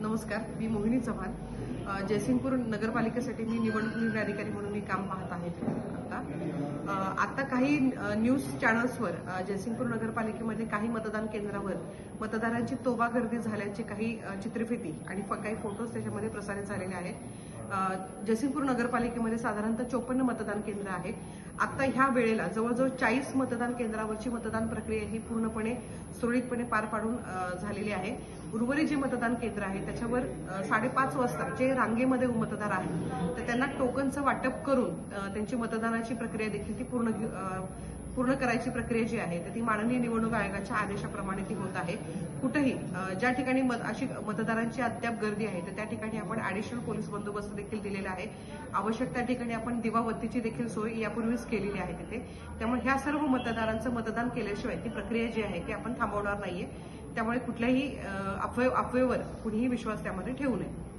नमस्कार, मी मोहिनी चव्हाण. जयसिंगपूर नगरपालिकेसाठी मी निवडणूक निर्णय अधिकारी म्हणून मी काम पाहत आहे. आता काही न्यूज चॅनल्सवर जयसिंगपूर नगरपालिकेमध्ये काही मतदान केंद्रावर मतदारांची तोबा गर्दी झाल्याची काही चित्रफिती आणि काही फोटोज त्याच्यामध्ये प्रसारित झालेले आहेत. जयसिंगपूर नगरपालिकेमध्ये साधारणतः 54 मतदान केंद्र आहेत. आता ह्या वेळेला जवळजवळ 40 मतदान केंद्रावरची मतदान प्रक्रिया ही पूर्णपणे सुरळीतपणे पार पाडून झालेली आहे. उर्वरित जे मतदान केंद्र आहे त्याच्यावर 5:30 वाजता जे रांगेमध्ये मतदार आहेत तर त्यांना टोकनचं वाटप करून त्यांची मतदानाची प्रक्रिया देखील ती पूर्ण करायची प्रक्रिया जी आहे तर ती माननीय निवडणूक आयोगाच्या आदेशाप्रमाणे ती होत आहे. कुठेही ज्या ठिकाणी अशी मतदारांची अद्याप गर्दी आहे तर त्या ठिकाणी आपण ऍडिशनल पोलीस बंदोबस्त देखील दिलेला आहे. आवश्यक त्या ठिकाणी आपण दिवाबत्तीची देखील सोय यापूर्वीच केलेली आहे तिथे. त्यामुळे ह्या सर्व मतदारांचं मतदान केल्याशिवाय ती प्रक्रिया जी आहे ती आपण थांबवणार नाहीये. त्यामुळे कुठल्याही अफवेवर कुणीही विश्वास त्यामध्ये ठेवू नये.